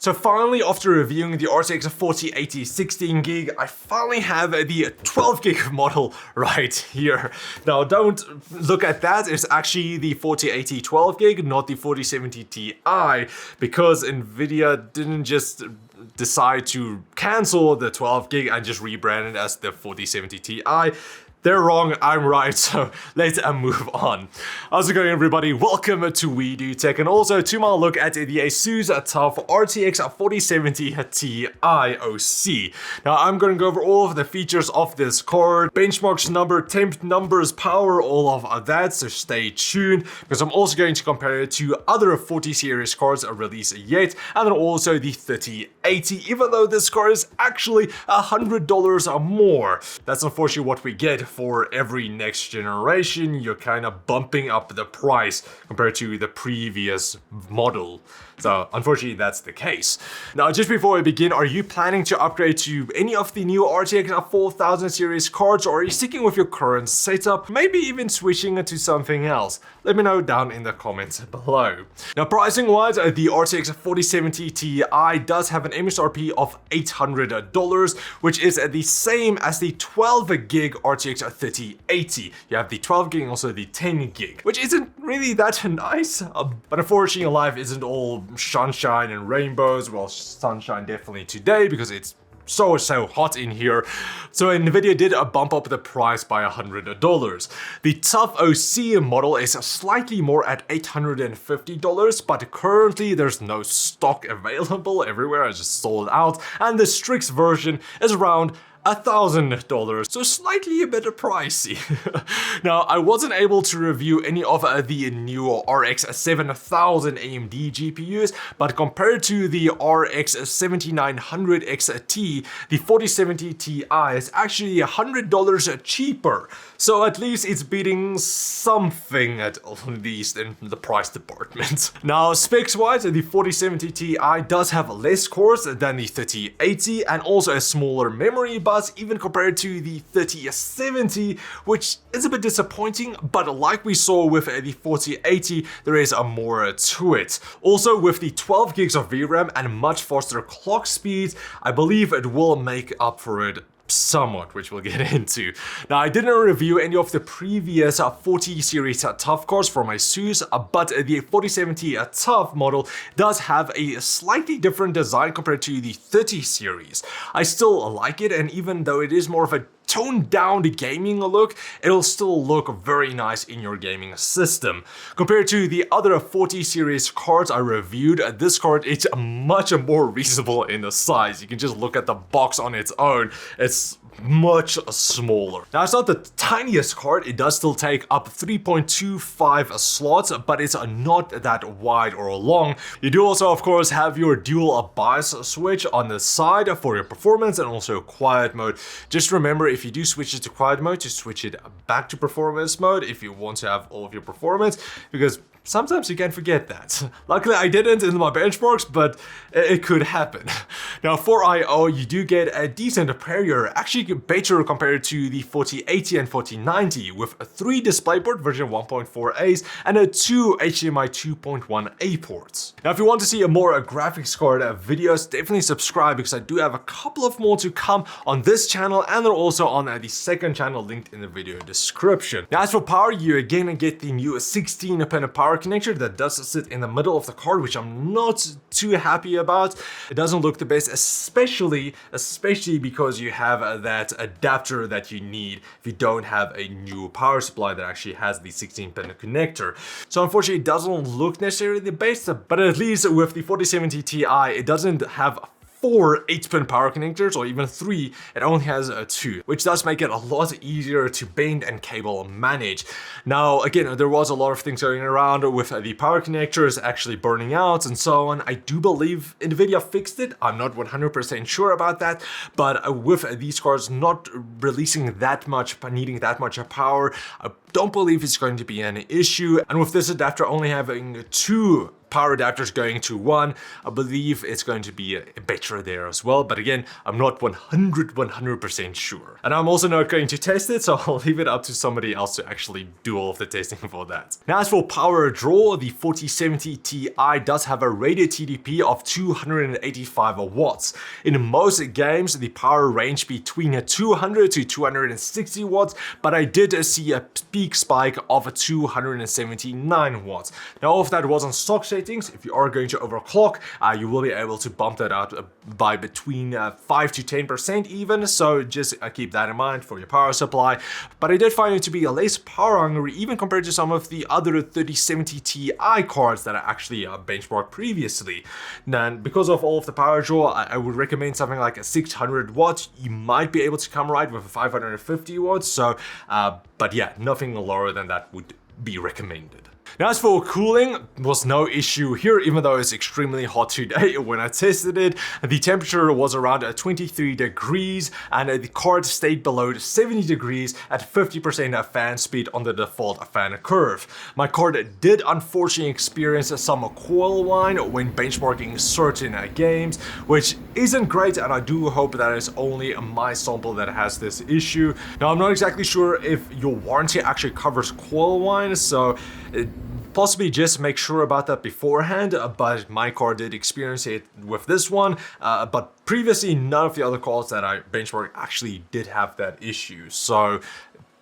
So finally, after reviewing the RTX 4080 16GB, I finally have the 12GB model right here. Now don't look at that, it's actually the 4080 12GB, not the 4070 Ti, because Nvidia didn't just decide to cancel the 12GB and just rebrand it as the 4070 Ti. They're wrong, I'm right, so let's move on. How's it going, everybody? Welcome to We Do Tech, and also to my look at the Asus TUF RTX 4070 Ti OC. Now, I'm going to go over all of the features of this card, benchmarks number, temp numbers, power, all of that, so stay tuned, because I'm also going to compare it to other 40 series cards released yet, and then also the 3080, even though this card is actually $100 more. That's unfortunately what we get for every next generation. You're kind of bumping up the price compared to the previous model. So unfortunately, that's the case. Now, just before we begin, are you planning to upgrade to any of the new RTX 4000 series cards, or are you sticking with your current setup, maybe even switching to something else? Let me know down in the comments below. Now, pricing wise, the RTX 4070 Ti does have an MSRP of $800, which is the same as the 12GB RTX 3080. You have the 12GB and also the 10GB, which isn't really that nice, but unfortunately life isn't all sunshine and rainbows. Well, sunshine definitely today because it's so hot in here. So Nvidia did bump up the price by $100. The TUF OC model is slightly more at $850, but currently there's no stock available everywhere. It's just sold out, and the Strix version is around $1,000, so slightly a bit pricey. Now, I wasn't able to review any of the new RX 7000 AMD GPUs, but compared to the RX 7900 XT, the 4070 Ti is actually $100 cheaper. So at least it's beating something, at least in the price department. Now, specs-wise, the 4070 Ti does have less cores than the 3080 and also a smaller memory bus, even compared to the 3070, which is a bit disappointing, but like we saw with the 4080, there is more to it. Also, with the 12 gigs of VRAM and much faster clock speeds, I believe it will make up for it somewhat, which we'll get into. Now, I didn't review any of the previous 40 series TUF cards from Asus, but the 4070 TUF model does have a slightly different design compared to the 30 series. I still like it, and even though it is more of a toned down gaming look, it'll still look very nice in your gaming system. Compared to the other 40 series cards I reviewed, this card is much more reasonable in the size. You can just look at the box on its own. It's much smaller. Now, it's not the tiniest card. It does still take up 3.25 slots, but it's not that wide or long. You do also, of course, have your dual bias switch on the side for your performance and also quiet mode. Just remember, if you do switch it to quiet mode, to switch it back to performance mode if you want to have all of your performance, because sometimes you can forget that. Luckily, I didn't in my benchmarks, but it could happen. Now, for I/O, you do get a decent parrier, actually better compared to the 4080 and 4090, with 3 DisplayPort version 1.4As and 2 HDMI 2.1A ports. Now, if you want to see a more graphics card videos, definitely subscribe, because I do have a couple of more to come on this channel, and then also on the second channel linked in the video description. Now, as for power, you again get the new 16-pin power connector that does sit in the middle of the card, which I'm not too happy about. It doesn't look the best, especially because you have that adapter that you need if you don't have a new power supply that actually has the 16-pin connector. So unfortunately, it doesn't look necessarily the best, but at least with the 4070 Ti, it doesn't have 4 8-pin power connectors, or even 3, it only has 2, which does make it a lot easier to bend and cable manage. Now, again, there was a lot of things going around with the power connectors actually burning out and so on. I do believe Nvidia fixed it. I'm not 100% sure about that, but with these cards not releasing that much, needing that much power, don't believe it's going to be an issue. And with this adapter only having 2 power adapters going to 1, I believe it's going to be better there as well. But again, I'm not 100% sure. And I'm also not going to test it, so I'll leave it up to somebody else to actually do all of the testing for that. Now, as for power draw, the 4070 Ti does have a rated TDP of 285 watts. In most games, the power range between 200 to 260 watts, but I did see a peak spike of 279 watts. Now, all of that was on stock settings. If you are going to overclock, you will be able to bump that out by between 5 to 10% even, so just keep that in mind for your power supply. But I did find it to be less power hungry even compared to some of the other 3070 Ti cards that I actually benchmarked previously. Now, because of all of the power draw, I would recommend something like a 600 watts. You might be able to come right with a 550 watts, so but yeah, nothing lower than that would be recommended. Now, as for cooling, was no issue here, even though it's extremely hot today. When I tested it, the temperature was around 23 degrees and the card stayed below 70 degrees at 50% fan speed on the default fan curve. My card did unfortunately experience some coil whine when benchmarking certain games, which isn't great, and I do hope that it's only my sample that has this issue. Now, I'm not exactly sure if your warranty actually covers coil whine, so possibly just make sure about that beforehand, but my card did experience it with this one, but previously none of the other cards that I benchmarked actually did have that issue, so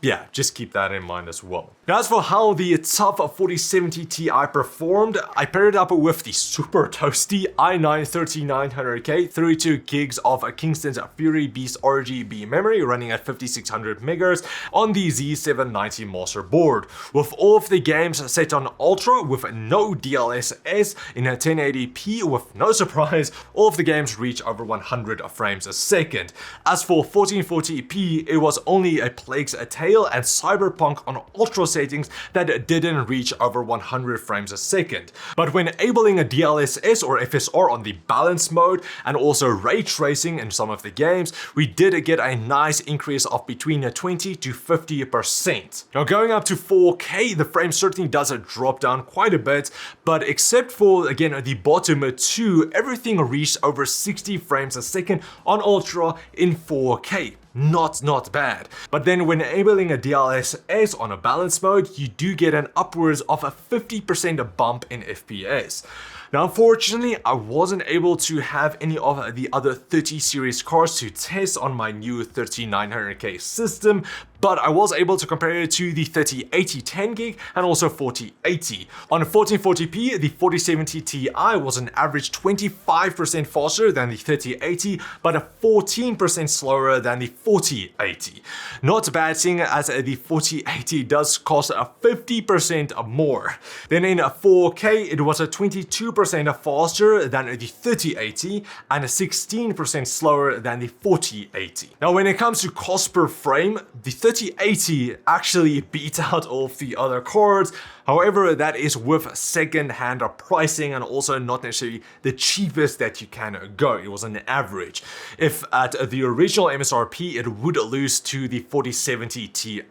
yeah, just keep that in mind as well. Now, as for how the TUF 4070 Ti performed, I paired it up with the super toasty i9-3900K 32 gigs of Kingston's Fury Beast RGB memory running at 5600 MHz on the Z790 master board, with all of the games set on Ultra with no DLSS in a 1080p. With no surprise, all of the games reach over 100 frames a second. As for 1440p, it was only a Plague's Tale and Cyberpunk on Ultra settings that didn't reach over 100 frames a second. But when enabling a DLSS or FSR on the balance mode and also ray tracing in some of the games, we did get a nice increase of between 20 to 50%. Now, going up to 4K, the frame certainly does drop down quite a bit, but except for, again, the bottom 2, everything reached over 60 frames a second on Ultra in 4K. Not bad. But then when enabling a DLSS on a balance mode, you do get an upwards of a 50% bump in FPS. Now, unfortunately, I wasn't able to have any of the other 30 series cards to test on my new 3900K system, but I was able to compare it to the 3080 10 gig and also 4080. On 1440p, the 4070 Ti was an average 25% faster than the 3080, but a 14% slower than the 4080. Not bad, seeing as the 4080 does cost a 50% more. Then in 4K, it was a 22% faster than the 3080 and a 16% slower than the 4080. Now, when it comes to cost per frame, the 3080 actually beats out all of the other cards. However, that is with second-hand pricing and also not necessarily the cheapest that you can go. It was an average. If at the original MSRP, it would lose to the 4070 Ti,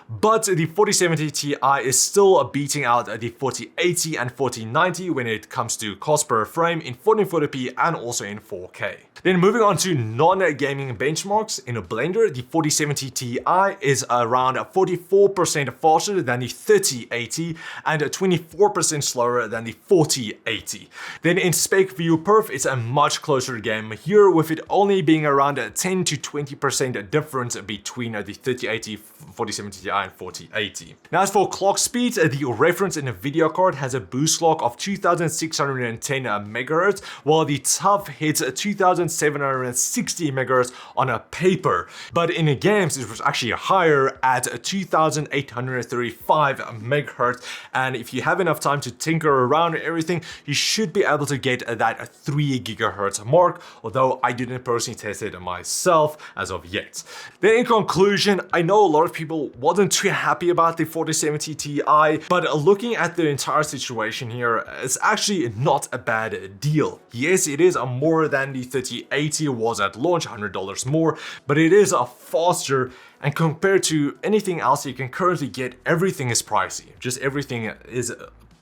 but the 4070 Ti is still beating out the 4080 and 4090 when it comes to cost per frame in 1440p and also in 4K. Then moving on to non-gaming benchmarks, in a Blender, the 4070 Ti is around 44% faster than the 3080 and 24% slower than the 4080. Then in spec view perf, it's a much closer game here, with it only being around 10 to 20% difference between the 3080, 4070 Ti and 4080. Now, as for clock speed, the reference Nvidia card has a boost clock of 2610 MHz, while the TUF hits 2760 MHz on a paper. But in the games, it was actually higher at 2835 MHz. And if you have enough time to tinker around and everything, you should be able to get that 3 GHz mark, although I didn't personally test it myself as of yet. Then in conclusion, I know a lot of people wasn't too happy about the 4070 Ti, but looking at the entire situation here, it's actually not a bad deal. Yes, it is more than the 3080 was at launch, $100 more, but it is a faster And compared to anything else you can currently get, everything is pricey. Just everything is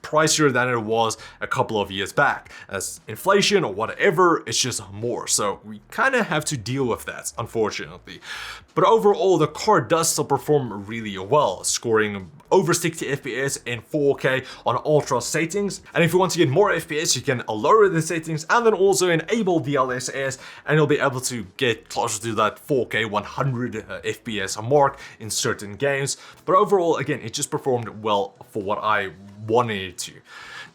pricier than it was a couple of years back. As inflation or whatever, it's just more. So we kind of have to deal with that, unfortunately. But overall, the card does still perform really well, scoring over 60 FPS in 4K on ultra settings. And if you want to get more FPS, you can lower the settings and then also enable DLSS, and you'll be able to get closer to that 4K 100 FPS mark in certain games. But overall, again, it just performed well for what I wanted it to.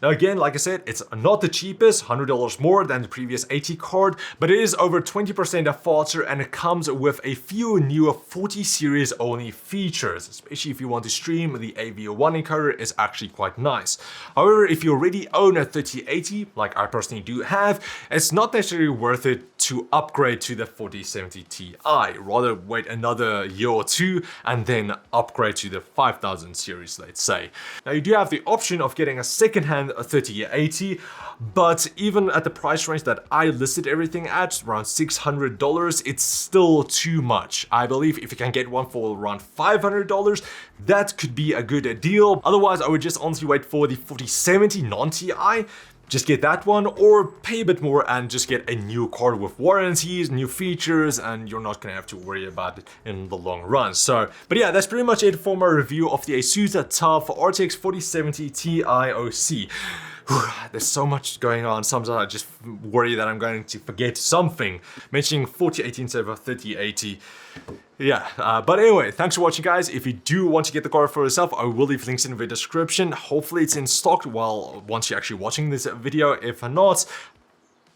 Now again, like I said, it's not the cheapest, $100 more than the previous 80 card, but it is over 20% faster, and it comes with a few new 40 series only features, especially if you want to stream. The AV1 encoder is actually quite nice. However, if you already own a 3080, like I personally do have, it's not necessarily worth it to upgrade to the 4070 Ti. Rather wait another year or two and then upgrade to the 5000 series, let's say. Now you do have the option of getting a second-hand 3080, but even at the price range that I listed everything at, around $600, it's still too much. I believe if you can get one for around $500, that could be a good deal. Otherwise, I would just honestly wait for the 4070 non-Ti. Just get that one, or pay a bit more and just get a new card with warranties, new features, and you're not gonna have to worry about it in the long run. So, but yeah, that's pretty much it for my review of the Asus TUF RTX 4070 Ti OC. There's so much going on. Sometimes I just worry that I'm going to forget something. Mentioning 4080 instead of 3080. Yeah, but anyway, thanks for watching, guys. If you do want to get the card for yourself, I will leave links in the description. Hopefully it's in stock once you're actually watching this video. If not,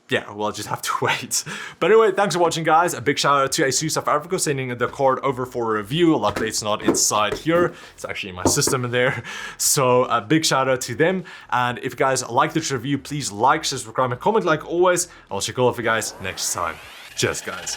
yeah, we'll just have to wait. But anyway, thanks for watching, guys. A big shout out to Asus South Africa sending the card over for a review. Luckily, it's not inside here. It's actually in my system in there. So a big shout out to them. And if you guys like this review, please like, subscribe, and comment like always. I'll check all of you guys next time. Cheers, guys.